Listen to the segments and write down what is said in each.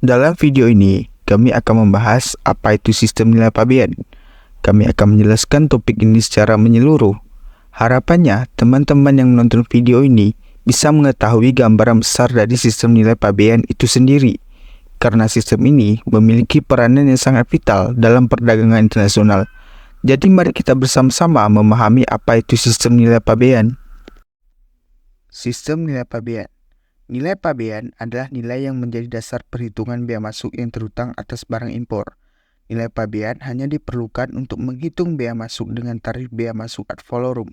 Dalam video ini, kami akan membahas apa itu sistem nilai pabean. Kami akan menjelaskan topik ini secara menyeluruh. Harapannya, teman-teman yang menonton video ini bisa mengetahui gambaran besar dari sistem nilai pabean itu sendiri. Karena sistem ini memiliki peranan yang sangat vital dalam perdagangan internasional. Jadi mari kita bersama-sama memahami apa itu sistem nilai pabean. Sistem nilai pabean. Nilai pabean adalah nilai yang menjadi dasar perhitungan bea masuk yang terhutang atas barang impor. Nilai pabean hanya diperlukan untuk menghitung bea masuk dengan tarif bea masuk ad valorem.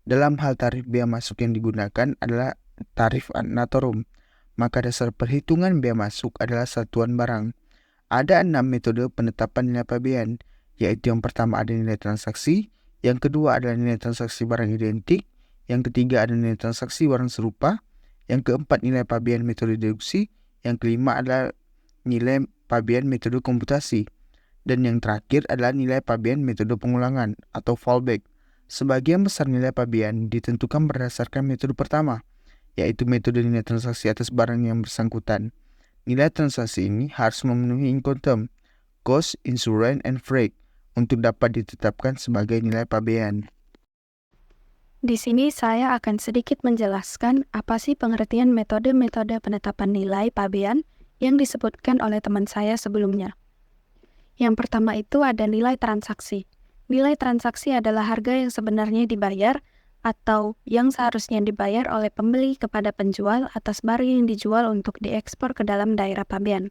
Dalam hal tarif bea masuk yang digunakan adalah tarif ad naturam, maka dasar perhitungan bea masuk adalah satuan barang. Ada 6 metode penetapan nilai pabean, yaitu yang pertama ada nilai transaksi, yang kedua adalah nilai transaksi barang identik, yang ketiga ada nilai transaksi barang serupa, yang keempat nilai pabean metode deduksi, yang kelima adalah nilai pabean metode komputasi, dan yang terakhir adalah nilai pabean metode pengulangan atau fallback. Sebagian besar nilai pabean ditentukan berdasarkan metode pertama, yaitu metode nilai transaksi atas barang yang bersangkutan. Nilai transaksi ini harus memenuhi income term, cost, insurance, and freight untuk dapat ditetapkan sebagai nilai pabean. Di sini saya akan sedikit menjelaskan apa sih pengertian metode-metode penetapan nilai pabean yang disebutkan oleh teman saya sebelumnya. Yang pertama itu ada nilai transaksi. Nilai transaksi adalah harga yang sebenarnya dibayar atau yang seharusnya dibayar oleh pembeli kepada penjual atas barang yang dijual untuk diekspor ke dalam daerah pabean.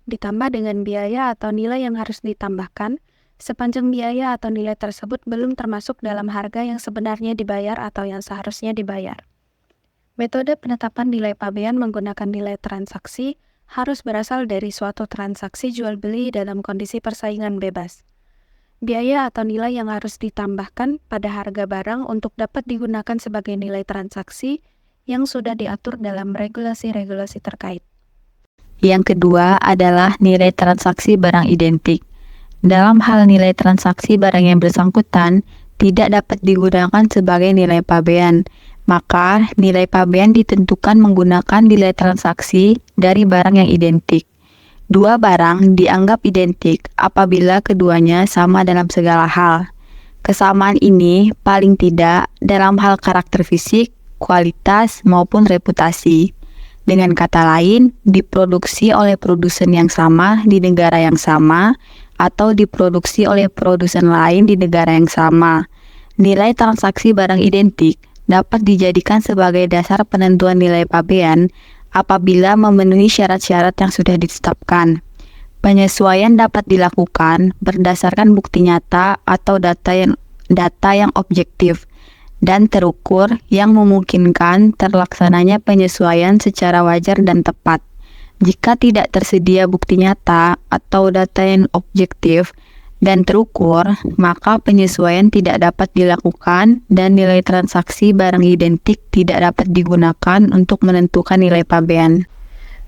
Ditambah dengan biaya atau nilai yang harus ditambahkan, sepanjang biaya atau nilai tersebut belum termasuk dalam harga yang sebenarnya dibayar atau yang seharusnya dibayar. Metode penetapan nilai pabean menggunakan nilai transaksi harus berasal dari suatu transaksi jual-beli dalam kondisi persaingan bebas. Biaya atau nilai yang harus ditambahkan pada harga barang untuk dapat digunakan sebagai nilai transaksi yang sudah diatur dalam regulasi-regulasi terkait. Yang kedua adalah nilai transaksi barang identik. Dalam hal nilai transaksi barang yang bersangkutan tidak dapat digunakan sebagai nilai pabean, maka nilai pabean ditentukan menggunakan nilai transaksi dari barang yang identik. Dua barang dianggap identik apabila keduanya sama dalam segala hal. Kesamaan ini paling tidak dalam hal karakter fisik, kualitas, maupun reputasi. Dengan kata lain, diproduksi oleh produsen yang sama di negara yang sama, atau diproduksi oleh produsen lain di negara yang sama. Nilai transaksi barang identik dapat dijadikan sebagai dasar penentuan nilai pabean apabila memenuhi syarat-syarat yang sudah ditetapkan. Penyesuaian dapat dilakukan berdasarkan bukti nyata atau data yang objektif dan terukur yang memungkinkan terlaksananya penyesuaian secara wajar dan tepat. Jika tidak tersedia bukti nyata atau data yang objektif dan terukur, maka penyesuaian tidak dapat dilakukan dan nilai transaksi barang identik tidak dapat digunakan untuk menentukan nilai pabean.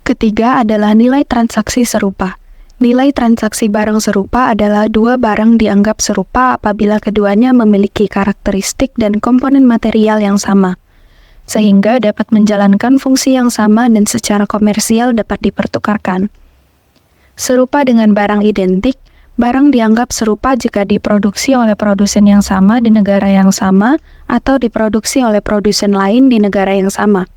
Ketiga adalah nilai transaksi serupa. Nilai transaksi barang serupa adalah dua barang dianggap serupa apabila keduanya memiliki karakteristik dan komponen material yang sama, sehingga dapat menjalankan fungsi yang sama dan secara komersial dapat dipertukarkan. Serupa dengan barang identik, barang dianggap serupa jika diproduksi oleh produsen yang sama di negara yang sama atau diproduksi oleh produsen lain di negara yang sama.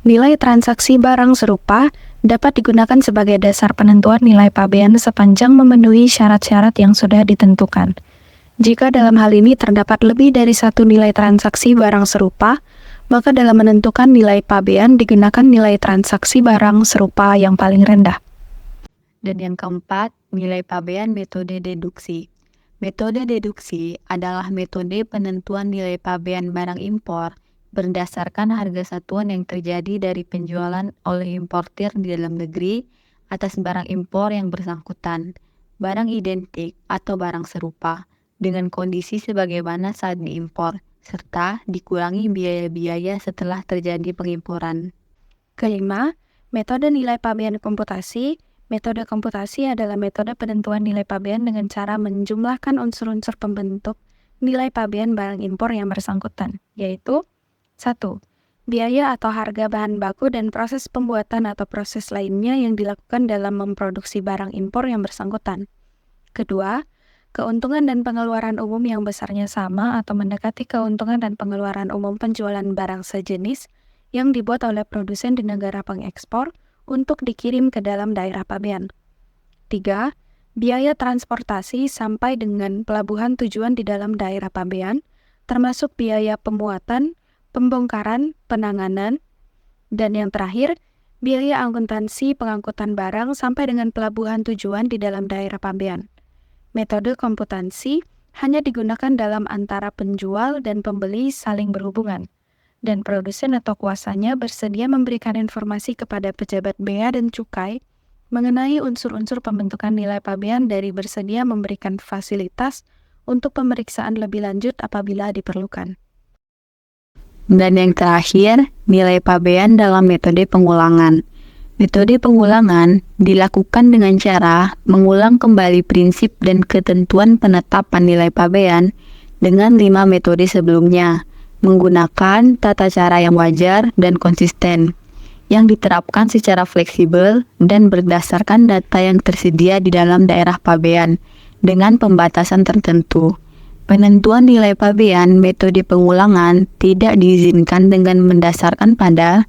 Nilai transaksi barang serupa dapat digunakan sebagai dasar penentuan nilai pabean sepanjang memenuhi syarat-syarat yang sudah ditentukan. Jika dalam hal ini terdapat lebih dari satu nilai transaksi barang serupa, maka dalam menentukan nilai pabean digunakan nilai transaksi barang serupa yang paling rendah. Dan yang keempat, nilai pabean metode deduksi. Metode deduksi adalah metode penentuan nilai pabean barang impor berdasarkan harga satuan yang terjadi dari penjualan oleh importir di dalam negeri atas barang impor yang bersangkutan, barang identik atau barang serupa, dengan kondisi sebagaimana saat diimpor, serta dikurangi biaya-biaya setelah terjadi pengimporan. Kelima, metode nilai pabean komputasi. Metode komputasi adalah metode penentuan nilai pabean dengan cara menjumlahkan unsur-unsur pembentuk nilai pabean barang impor yang bersangkutan, yaitu 1. biaya atau harga bahan baku dan proses pembuatan atau proses lainnya yang dilakukan dalam memproduksi barang impor yang bersangkutan. Kedua, keuntungan dan pengeluaran umum yang besarnya sama atau mendekati keuntungan dan pengeluaran umum penjualan barang sejenis yang dibuat oleh produsen di negara pengekspor untuk dikirim ke dalam daerah pabean. 3. Biaya transportasi sampai dengan pelabuhan tujuan di dalam daerah pabean, termasuk biaya pemuatan, pembongkaran, penanganan, dan yang terakhir, biaya akuntansi pengangkutan barang sampai dengan pelabuhan tujuan di dalam daerah pabean. Metode komputansi hanya digunakan dalam antara penjual dan pembeli saling berhubungan, dan produsen atau kuasanya bersedia memberikan informasi kepada pejabat bea dan cukai mengenai unsur-unsur pembentukan nilai pabean dari bersedia memberikan fasilitas untuk pemeriksaan lebih lanjut apabila diperlukan. Dan yang terakhir, nilai pabean dalam metode pengulangan. Metode pengulangan dilakukan dengan cara mengulang kembali prinsip dan ketentuan penetapan nilai pabean dengan 5 metode sebelumnya, menggunakan tata cara yang wajar dan konsisten, yang diterapkan secara fleksibel dan berdasarkan data yang tersedia di dalam daerah pabean dengan pembatasan tertentu. Penentuan nilai pabean metode pengulangan tidak diizinkan dengan mendasarkan pada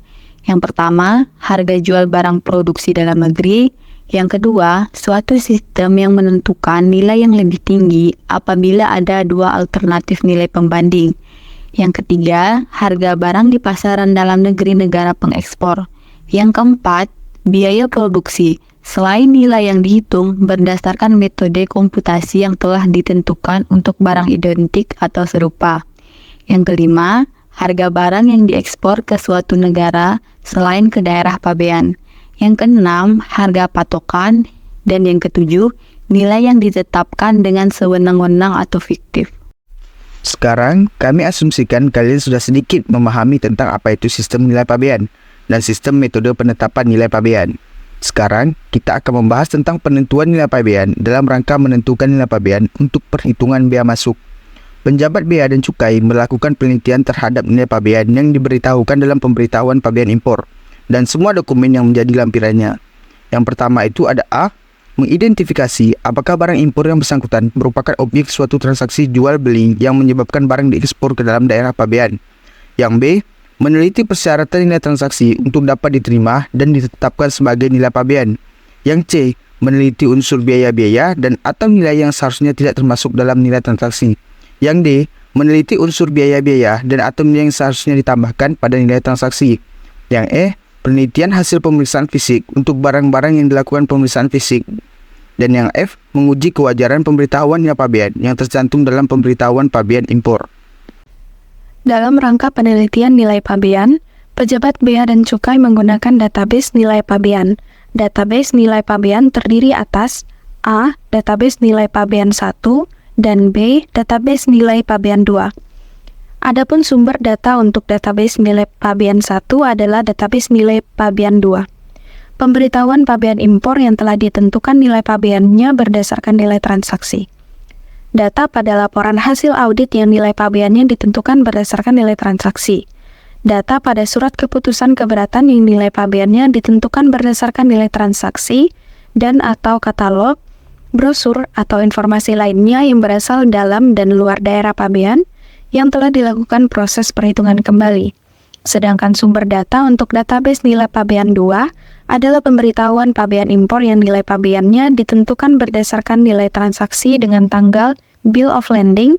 yang pertama, harga jual barang produksi dalam negeri. Yang kedua, suatu sistem yang menentukan nilai yang lebih tinggi apabila ada dua alternatif nilai pembanding. Yang ketiga, harga barang di pasaran dalam negeri negara pengekspor. Yang keempat, biaya produksi. Selain nilai yang dihitung berdasarkan metode komputasi yang telah ditentukan untuk barang identik atau serupa. Yang kelima, harga barang yang diekspor ke suatu negara selain ke daerah pabean. Yang keenam, harga patokan. Dan yang ketujuh, nilai yang ditetapkan dengan sewenang-wenang atau fiktif. Sekarang, kami asumsikan kalian sudah sedikit memahami tentang apa itu sistem nilai pabean dan sistem metode penetapan nilai pabean. Sekarang, kita akan membahas tentang penentuan nilai pabean dalam rangka menentukan nilai pabean untuk perhitungan bea masuk. Penjabat bea dan cukai melakukan penelitian terhadap nilai pabean yang diberitahukan dalam pemberitahuan pabean impor dan semua dokumen yang menjadi lampirannya. Yang pertama itu ada A. Mengidentifikasi apakah barang impor yang bersangkutan merupakan objek suatu transaksi jual-beli yang menyebabkan barang diekspor ke dalam daerah pabean. Yang B. Meneliti persyaratan nilai transaksi untuk dapat diterima dan ditetapkan sebagai nilai pabean. Yang C. Meneliti unsur biaya-biaya dan atau nilai yang seharusnya tidak termasuk dalam nilai transaksi. Yang D. Meneliti unsur biaya-biaya dan atau nilai yang seharusnya ditambahkan pada nilai transaksi. Yang E. Penelitian hasil pemeriksaan fisik untuk barang-barang yang dilakukan pemeriksaan fisik. Dan yang F. Menguji kewajaran pemberitahuan nilai pabean yang tercantum dalam pemberitahuan pabean impor. Dalam rangka penelitian nilai pabean, pejabat bea dan cukai menggunakan database nilai pabean. Database nilai pabean terdiri atas A. Database nilai pabean 1 dan B. Database nilai pabean 2. Adapun sumber data untuk database nilai pabean 1 adalah database nilai pabean 2. Pemberitahuan pabean impor yang telah ditentukan nilai pabeannya berdasarkan nilai transaksi. Data pada laporan hasil audit yang nilai pabeannya ditentukan berdasarkan nilai transaksi. Data pada surat keputusan keberatan yang nilai pabeannya ditentukan berdasarkan nilai transaksi dan atau katalog, brosur atau informasi lainnya yang berasal dalam dan luar daerah pabean yang telah dilakukan proses perhitungan kembali. Sedangkan sumber data untuk database nilai pabean 2 adalah pemberitahuan pabean impor yang nilai pabeannya ditentukan berdasarkan nilai transaksi dengan tanggal Bill of Landing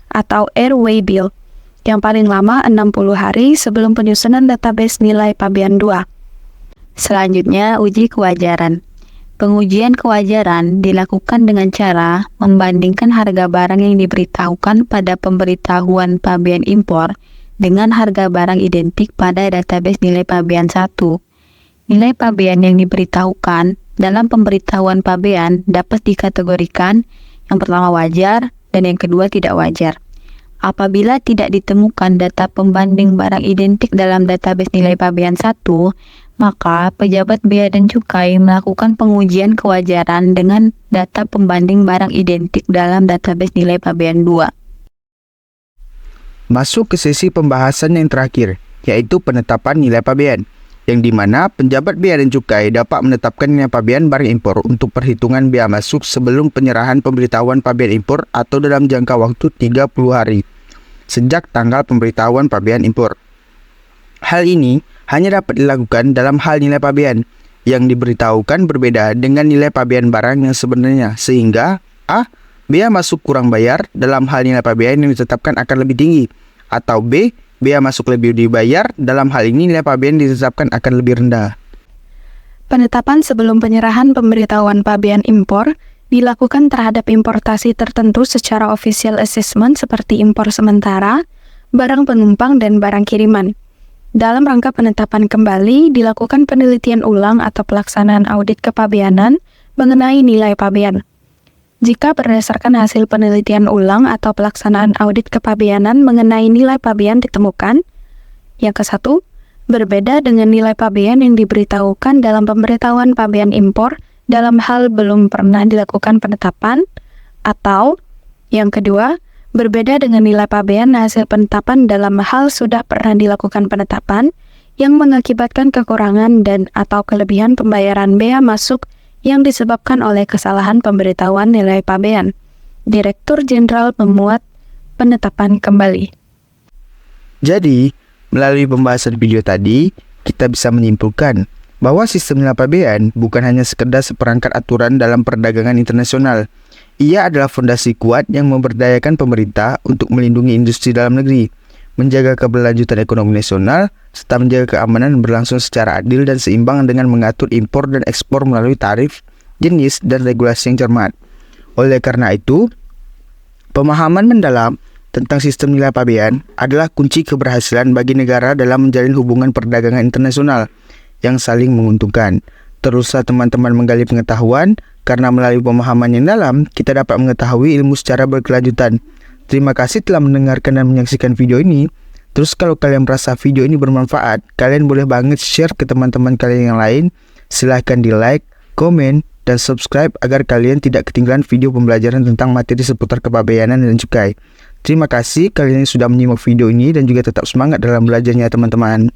atau Airway Bill, yang paling lama 60 hari sebelum penyusunan database nilai pabean 2. Selanjutnya, uji kewajaran. Pengujian kewajaran dilakukan dengan cara membandingkan harga barang yang diberitahukan pada pemberitahuan pabean impor dengan harga barang identik pada database nilai pabean 1. Nilai pabean yang diberitahukan dalam pemberitahuan pabean dapat dikategorikan yang pertama wajar dan yang kedua tidak wajar. Apabila tidak ditemukan data pembanding barang identik dalam database nilai pabean 1, maka pejabat bea dan cukai melakukan pengujian kewajaran dengan data pembanding barang identik dalam database nilai pabean 2. Masuk ke sesi pembahasan yang terakhir, yaitu penetapan nilai pabean, yang dimana penjabat bea dan cukai dapat menetapkan nilai pabean barang impor untuk perhitungan bea masuk sebelum penyerahan pemberitahuan pabean impor atau dalam jangka waktu 30 hari sejak tanggal pemberitahuan pabean impor. Hal ini hanya dapat dilakukan dalam hal nilai pabean yang diberitahukan berbeda dengan nilai pabean barang yang sebenarnya, sehingga A. Bea masuk kurang bayar dalam hal nilai pabean yang ditetapkan akan lebih tinggi, atau B. Bea masuk lebih dibayar, dalam hal ini nilai pabean ditetapkan akan lebih rendah. Penetapan sebelum penyerahan pemberitahuan pabean impor dilakukan terhadap importasi tertentu secara official assessment seperti impor sementara, barang penumpang, dan barang kiriman. Dalam rangka penetapan kembali, dilakukan penelitian ulang atau pelaksanaan audit kepabeanan mengenai nilai pabean. Jika berdasarkan hasil penelitian ulang atau pelaksanaan audit kepabeanan mengenai nilai pabean ditemukan, yang ke-1, berbeda dengan nilai pabean yang diberitahukan dalam pemberitahuan pabean impor dalam hal belum pernah dilakukan penetapan, atau yang kedua, berbeda dengan nilai pabean hasil penetapan dalam hal sudah pernah dilakukan penetapan yang mengakibatkan kekurangan dan atau kelebihan pembayaran bea masuk yang disebabkan oleh kesalahan pemberitahuan nilai pabean. Direktur Jenderal memuat penetapan kembali. Jadi, melalui pembahasan video tadi, kita bisa menyimpulkan bahwa sistem nilai pabean bukan hanya sekedar seperangkat aturan dalam perdagangan internasional. Ia adalah fondasi kuat yang memberdayakan pemerintah untuk melindungi industri dalam negeri, menjaga keberlanjutan ekonomi nasional, serta menjaga keamanan berlangsung secara adil dan seimbang dengan mengatur impor dan ekspor melalui tarif, jenis, dan regulasi yang cermat. Oleh karena itu, pemahaman mendalam tentang sistem nilai pabean adalah kunci keberhasilan bagi negara dalam menjalin hubungan perdagangan internasional yang saling menguntungkan. Teruslah teman-teman menggali pengetahuan, karena melalui pemahaman yang dalam, kita dapat mengetahui ilmu secara berkelanjutan. Terima kasih telah mendengarkan dan menyaksikan video ini. Terus kalau kalian merasa video ini bermanfaat, kalian boleh banget share ke teman-teman kalian yang lain. Silahkan di like, komen, dan subscribe agar kalian tidak ketinggalan video pembelajaran tentang materi seputar kepabeanan dan cukai. Terima kasih kalian yang sudah menyimak video ini dan juga tetap semangat dalam belajarnya teman-teman.